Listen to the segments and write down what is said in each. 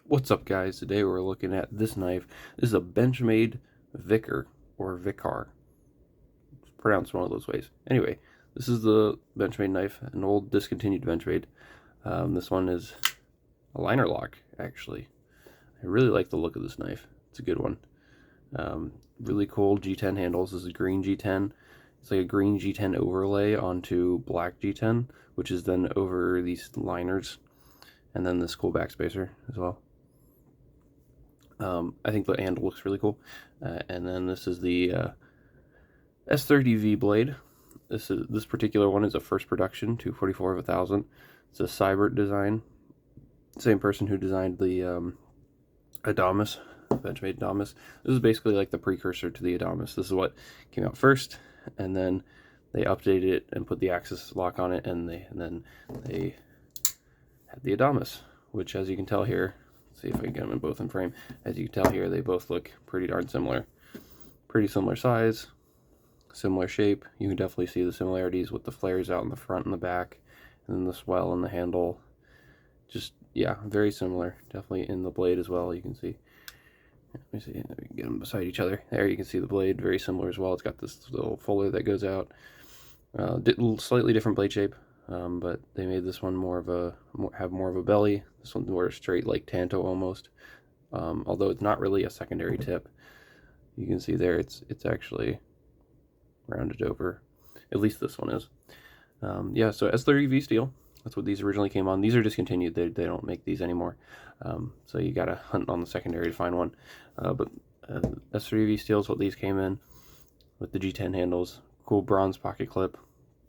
What's up, guys? Today we're looking at this knife. This is a Benchmade Vicar, or Vicar. It's pronounced one of those ways. Anyway, this is the Benchmade knife, an old discontinued Benchmade. This one is a liner lock, actually. I really like the look of this knife. It's a good one. Really cool G10 handles. This is green G10. It's like a green G10 overlay onto black G10, which is then over these liners, and then this cool backspacer as well. I think the handle looks really cool. And then this is the S30V blade. This particular one is a first production, 244 of 1,000. It's a Cybert design. Same person who designed the Adamas, Benchmade Adamas. This is basically like the precursor to the Adamas. This is what came out first, and then they updated it and put the axis lock on it, and then they had the Adamas, which, as you can tell here, see if I can get them in both in frame. As you can tell here, they both look pretty darn similar. Pretty similar size, similar shape. You can definitely see the similarities with the flares out in the front and the back, and then the swell in the handle. Just, yeah, very similar. Definitely in the blade as well, you can see. Let me see, we can get them beside each other. There you can see the blade, very similar as well. It's got this little fuller that goes out. Slightly different blade shape. But they made this one have more of a belly. This one's more straight, like Tanto almost. Although it's not really a secondary tip. You can see there it's actually rounded over. At least this one is. Yeah, so S30V steel. That's what these originally came on. These are discontinued. They don't make these anymore. So you gotta hunt on the secondary to find one. But S30V steel is what these came in with the G10 handles. Cool bronze pocket clip.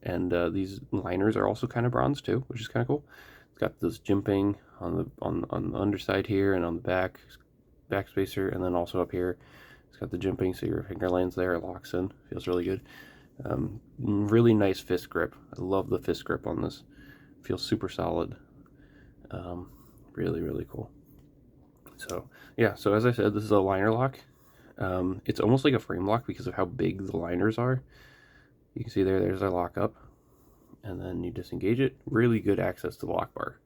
And these liners are also kind of bronze too, which is kind of cool. It's got this jimping on the underside here, and on the back spacer, and then also up here it's got the jimping, so your finger lands there, it locks in. Feels really good. Really nice fist grip. I love the fist grip on this. Feels super solid. Really cool. So yeah, so as I said, this is a liner lock. It's almost like a frame lock because of how big the liners are. You can see there's our lock up, and then you disengage it. Really good access to the lock bar.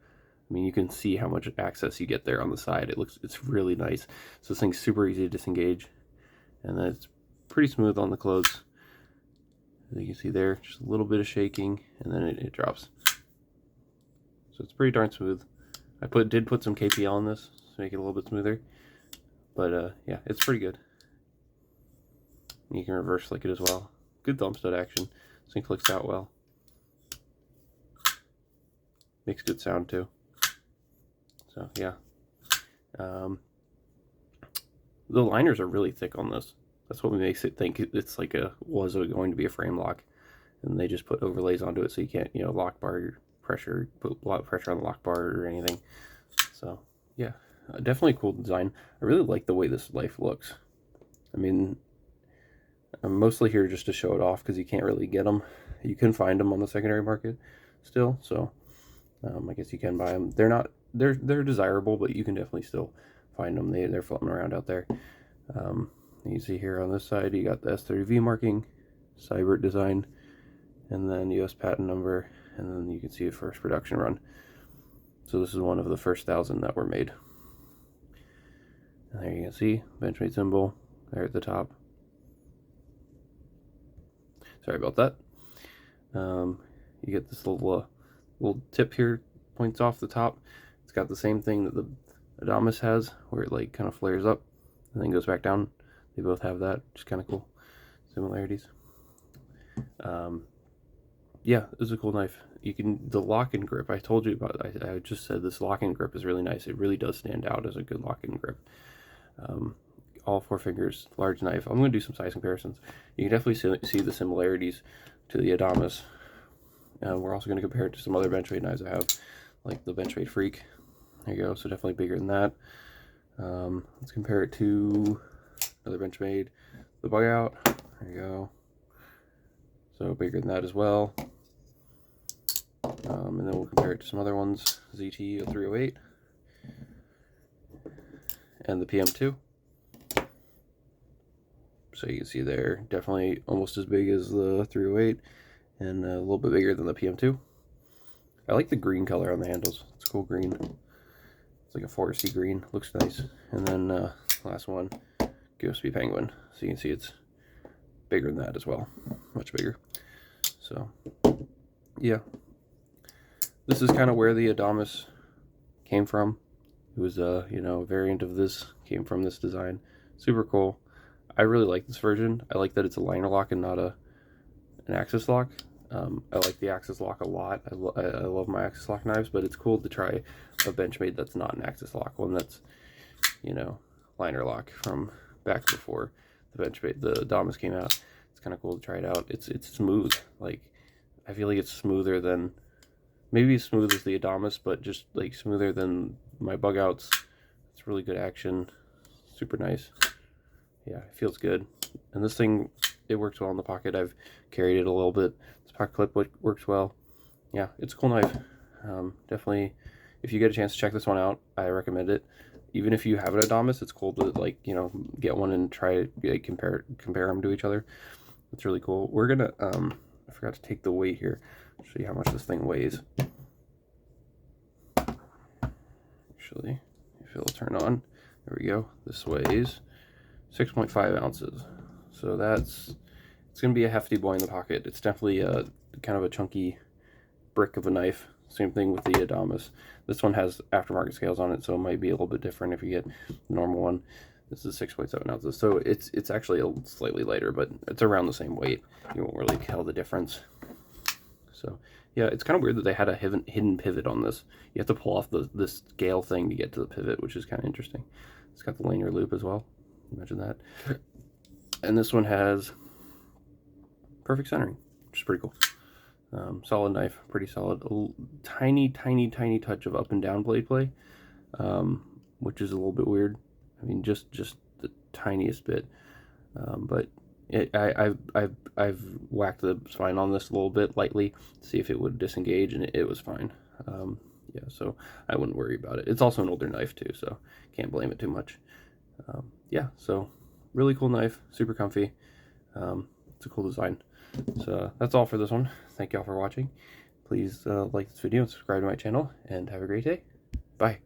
I mean, you can see how much access you get there on the side. It's really nice. So this thing's super easy to disengage, and then it's pretty smooth on the close. As you can see there, just a little bit of shaking, and then it drops. So it's pretty darn smooth. I did put some KPL on this to make it a little bit smoother, but yeah, it's pretty good. And you can reverse flick it as well. Good thumb stud action. This thing flicks out well. Makes good sound too. So yeah. The liners are really thick on this. That's what makes it think it's like was going to be a frame lock. And they just put overlays onto it so you can't, lock bar pressure, put a lot of pressure on the lock bar or anything. So yeah, definitely cool design. I really like the way this knife looks. I mean, I'm mostly here just to show it off because you can't really get them. You can find them on the secondary market still, so I guess you can buy them. They're desirable, but you can definitely still find them. They're floating around out there. You see here on this side, you got the S30V marking, Cybert design, and then US patent number, and then you can see a first production run. So this is one of the first 1,000 that were made. And there you can see Benchmade symbol there at the top. Sorry about that. You get this little tip here, points off the top. It's got the same thing that the Adamas has, where it like kind of flares up and then goes back down. They both have that, which is kind of cool. Similarities. Yeah, this is a cool knife. The lock and grip, I told you about, I just said this lock and grip is really nice. It really does stand out as a good lock and grip. All 4 fingers, large knife. I'm going to do some size comparisons. You can definitely see the similarities to the Adamas. We're also going to compare it to some other Benchmade knives I have, like the Benchmade Freak. There you go, so definitely bigger than that. Let's compare it to another Benchmade, the Bug Out. There you go. So bigger than that as well. And then we'll compare it to some other ones, ZT 0308 and the PM2. So you can see there, definitely almost as big as the 308 and a little bit bigger than the PM2. I like the green color on the handles. It's cool green. It's like a foresty green, looks nice. And then last one, Ghost Penguin. So you can see it's bigger than that as well, much bigger. So yeah, this is kind of where the Adamas came from. It was a a variant of this, came from this design. Super cool. I really like this version. I like that it's a liner lock and not an axis lock. I like the axis lock a lot. I love my axis lock knives, but it's cool to try a Benchmade that's not an axis lock, one that's liner lock from back before the Benchmade, the Adamas came out. It's kind of cool to try it out. It's smooth. Like, I feel like it's smoother than, maybe as smooth as the Adamas, but just like smoother than my bug outs. It's really good action, super nice. Yeah, it feels good. And this thing, it works well in the pocket. I've carried it a little bit. This pocket clip works well. Yeah, it's a cool knife. Definitely, if you get a chance to check this one out, I recommend it. Even if you have an Adamas, it's cool to get one and try compare them to each other. It's really cool. We're gonna I forgot to take the weight here. Show you how much this thing weighs. Actually, if it'll turn on, there we go. This weighs 6.5 ounces. So it's gonna be a hefty boy in the pocket. It's definitely a kind of a chunky brick of a knife. Same thing with the Adamas. This one has aftermarket scales on it, so it might be a little bit different if you get the normal one. This is 6.7 ounces, so it's actually slightly lighter, but it's around the same weight. You won't really tell the difference. So yeah, it's kind of weird that they had a hidden pivot on this. You have to pull off this scale thing to get to the pivot, which is kind of interesting. It's got the linear loop as well. Imagine that. And this one has perfect centering, which is pretty cool. Solid knife, pretty solid. A tiny touch of up and down blade play, which is a little bit weird. I mean, just the tiniest bit. But I've whacked the spine on this a little bit lightly to see if it would disengage, and it was fine. Yeah, so I wouldn't worry about it. It's also an older knife too, so can't blame it too much. Yeah, so really cool knife, super comfy. It's a cool design. So that's all for this one. Thank y'all for watching. Please like this video and subscribe to my channel, and have a great day. Bye.